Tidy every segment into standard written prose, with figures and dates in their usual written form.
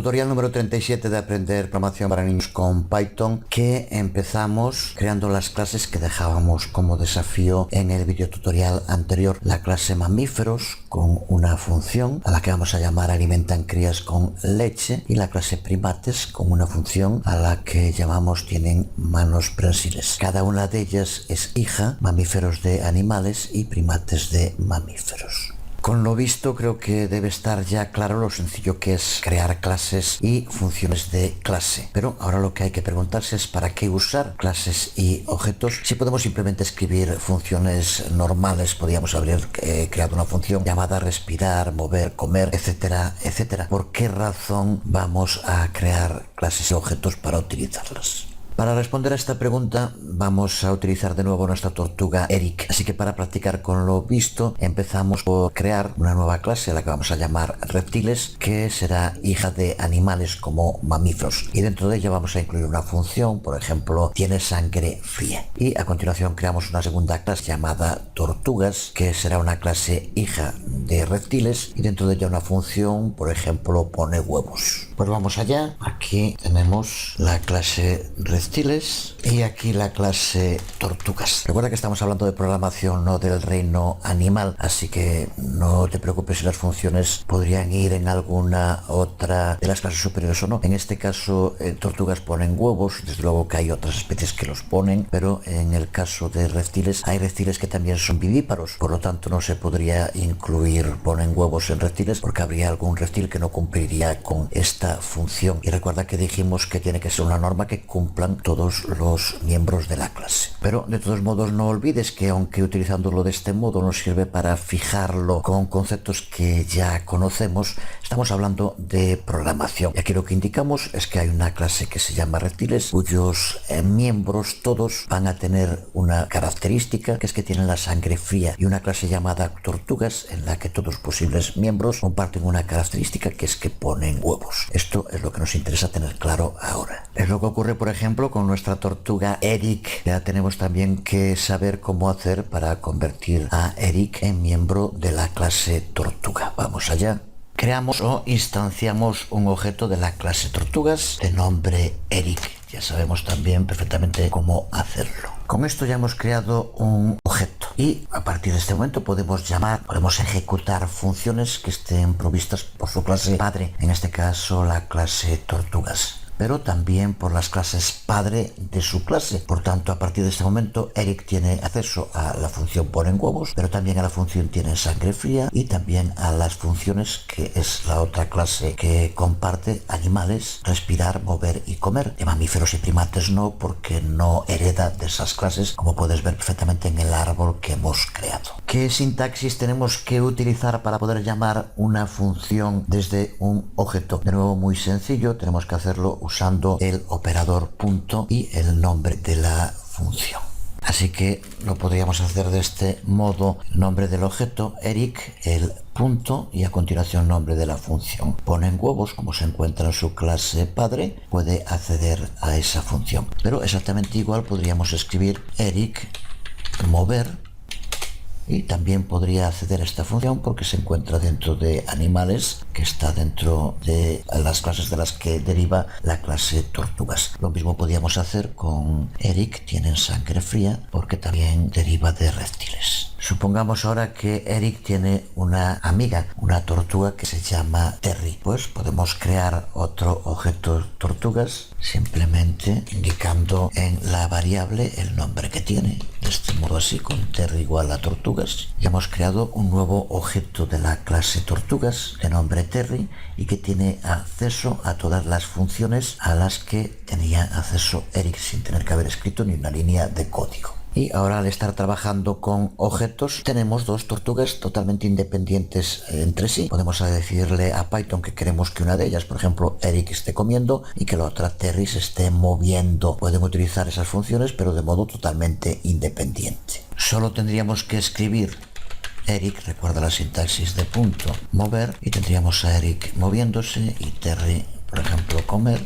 Tutorial número 37 de aprender programación para niños con Python, que empezamos creando las clases que dejábamos como desafío en el video tutorial anterior. La clase mamíferos con una función a la que vamos a llamar alimentan crías con leche, y la clase primates con una función a la que llamamos tienen manos prensiles. Cada una de ellas es hija, mamíferos de animales y primates de mamíferos. Con lo visto, creo que debe estar ya claro lo sencillo que es crear clases y funciones de clase. Pero ahora lo que hay que preguntarse es para qué usar clases y objetos. Si podemos simplemente escribir funciones normales, podríamos haber creado una función llamada respirar, mover, comer, etcétera, etcétera. ¿Por qué razón vamos a crear clases y objetos para utilizarlas? Para responder a esta pregunta vamos a utilizar de nuevo nuestra tortuga Eric. Así que para practicar con lo visto empezamos por crear una nueva clase a la que vamos a llamar reptiles, que será hija de animales como mamíferos. Y dentro de ella vamos a incluir una función, por ejemplo, tiene sangre fría. Y a continuación creamos una segunda clase llamada tortugas, que será una clase hija de reptiles, y dentro de ella una función, por ejemplo, pone huevos. Pues vamos allá. Aquí tenemos la clase reptiles y aquí la clase tortugas. Recuerda que estamos hablando de programación, no del reino animal, así que no te preocupes si las funciones podrían ir en alguna otra de las clases superiores o no. En este caso, tortugas ponen huevos, desde luego que hay otras especies que los ponen, pero en el caso de reptiles hay reptiles que también son vivíparos, por lo tanto no se podría incluir ponen huevos en reptiles porque habría algún reptil que no cumpliría con esta función. Y recuerda que dijimos que tiene que ser una norma que cumplan todos los miembros de la clase. Pero de todos modos no olvides que aunque utilizándolo de este modo nos sirve para fijarlo con conceptos que ya conocemos, estamos hablando de programación. Y aquí lo que indicamos es que hay una clase que se llama reptiles, cuyos miembros todos van a tener una característica, que es que tienen la sangre fría, y una clase llamada tortugas en la que todos posibles miembros comparten una característica, que es que ponen huevos. Esto es lo que nos interesa tener claro ahora. Es lo que ocurre, por ejemplo, con nuestra tortuga Eric. Ya tenemos también que saber cómo hacer para convertir a Eric en miembro de la clase tortuga. Vamos allá. Creamos o instanciamos un objeto de la clase tortugas de nombre Eric. Ya sabemos también perfectamente cómo hacerlo. Con esto ya hemos creado un objeto y a partir de este momento podemos ejecutar funciones que estén provistas por su clase padre, en este caso la clase tortugas, pero también por las clases padre de su clase. Por tanto, a partir de este momento, Eric tiene acceso a la función ponen huevos, pero también a la función tiene sangre fría y también a las funciones que es la otra clase que comparte animales, respirar, mover y comer. De mamíferos y primates no, porque no hereda de esas clases, como puedes ver perfectamente en el árbol que hemos creado. ¿Qué sintaxis tenemos que utilizar para poder llamar una función desde un objeto? De nuevo, muy sencillo, tenemos que hacerlo usando el operador punto y el nombre de la función. Así que lo podríamos hacer de este modo: el nombre del objeto Eric, el punto y a continuación nombre de la función. Ponen huevos, como se encuentra en su clase padre, puede acceder a esa función. Pero exactamente igual podríamos escribir Eric mover, y también podría acceder a esta función porque se encuentra dentro de animales, que está dentro de las clases de las que deriva la clase tortugas. Lo mismo podríamos hacer con Eric tienen sangre fría, porque también deriva de reptiles. Supongamos ahora que Eric tiene una amiga, una tortuga que se llama Terry. Pues podemos crear otro objeto tortugas simplemente indicando en la variable el nombre que tiene. De este modo, así, con Terry igual a tortugas, ya hemos creado un nuevo objeto de la clase tortugas de nombre Terry y que tiene acceso a todas las funciones a las que tenía acceso Eric sin tener que haber escrito ni una línea de código. Y ahora, al estar trabajando con objetos, tenemos dos tortugas totalmente independientes entre sí. Podemos decirle a Python que queremos que una de ellas, por ejemplo, Eric, esté comiendo y que la otra, Terry, se esté moviendo. Pueden utilizar esas funciones, pero de modo totalmente independiente. Solo tendríamos que escribir Eric, recuerda la sintaxis de punto, mover, y tendríamos a Eric moviéndose y Terry, por ejemplo, comer,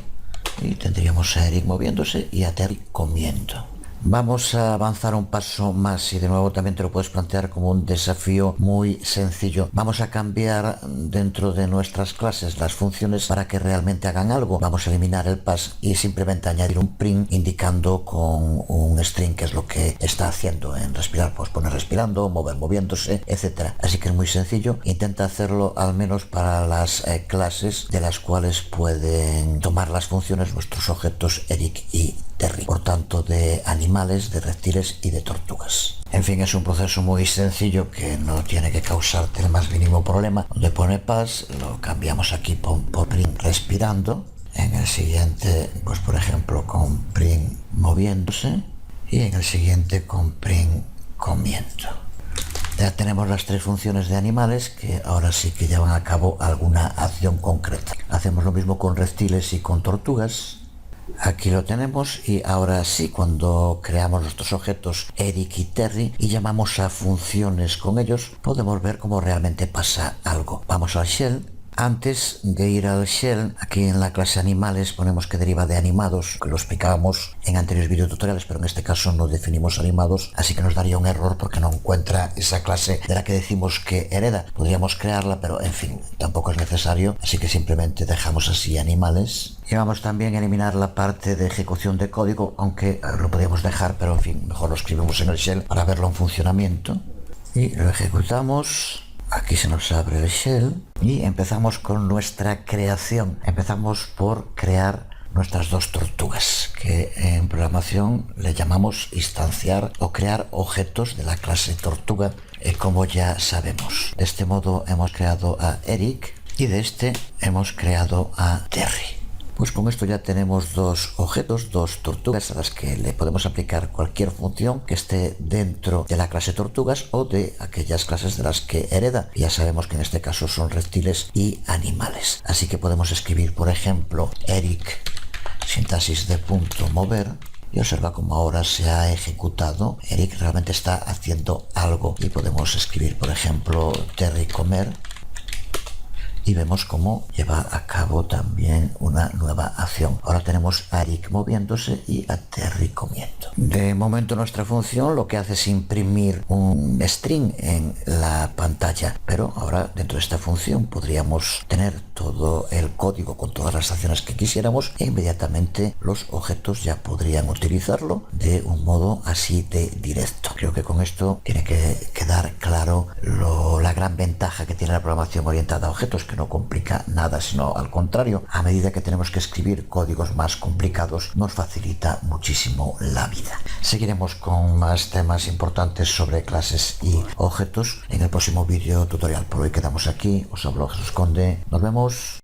y tendríamos a Eric moviéndose y a Terry comiendo. Vamos a avanzar un paso más y de nuevo también te lo puedes plantear como un desafío muy sencillo. Vamos a cambiar dentro de nuestras clases las funciones para que realmente hagan algo. Vamos a eliminar el pass y simplemente añadir un print indicando con un string qué es lo que está haciendo. En respirar, pues poner respirando, mover moviéndose, etc. Así que es muy sencillo. Intenta hacerlo al menos para las clases de las cuales pueden tomar las funciones nuestros objetos Eric y Terry, por tanto de animales, de reptiles y de tortugas. En fin, es un proceso muy sencillo que no tiene que causarte el más mínimo problema. Donde pone pass, lo cambiamos aquí por print respirando. En el siguiente, pues por ejemplo con print moviéndose, y en el siguiente con print comiendo. Ya tenemos las tres funciones de animales que ahora sí que llevan a cabo alguna acción concreta. Hacemos lo mismo con reptiles y con tortugas. Aquí lo tenemos y ahora sí, cuando creamos nuestros objetos Eric y Terry y llamamos a funciones con ellos, podemos ver cómo realmente pasa algo. Vamos al shell. Antes de ir al shell, aquí en la clase animales ponemos que deriva de animados, que lo explicábamos en anteriores videotutoriales, pero en este caso no definimos animados, así que nos daría un error porque no encuentra esa clase de la que decimos que hereda. Podríamos crearla, pero en fin, tampoco es necesario, así que simplemente dejamos así animales. Y vamos también a eliminar la parte de ejecución de código, aunque lo podríamos dejar, pero en fin, mejor lo escribimos en el shell para verlo en funcionamiento. Y lo ejecutamos. Aquí se nos abre el shell y empezamos con nuestra creación. Empezamos por crear nuestras dos tortugas, que en programación le llamamos instanciar o crear objetos de la clase tortuga, como ya sabemos. De este modo hemos creado a Eric y de este hemos creado a Terry. Pues con esto ya tenemos dos objetos, dos tortugas a las que le podemos aplicar cualquier función que esté dentro de la clase tortugas o de aquellas clases de las que hereda. Ya sabemos que en este caso son reptiles y animales. Así que podemos escribir, por ejemplo, Eric, sintaxis de punto mover, y observa cómo ahora se ha ejecutado. Eric realmente está haciendo algo. Y podemos escribir, por ejemplo, Terry comer. Y vemos cómo lleva a cabo también una nueva acción. Ahora tenemos a Eric moviéndose y a Terry comiendo. De momento nuestra función lo que hace es imprimir un string en la pantalla, pero ahora dentro de esta función podríamos tener todo el código con todas las acciones que quisiéramos e inmediatamente los objetos ya podrían utilizarlo de un modo así de directo. Creo que con esto tiene que quedar claro la gran ventaja que tiene la programación orientada a objetos, que no complica nada, sino al contrario, a medida que tenemos que escribir códigos más complicados, nos facilita muchísimo la vida. Seguiremos con más temas importantes sobre clases y objetos en el próximo vídeo tutorial. Por hoy quedamos aquí. Os hablo Jesús Conde. Nos vemos.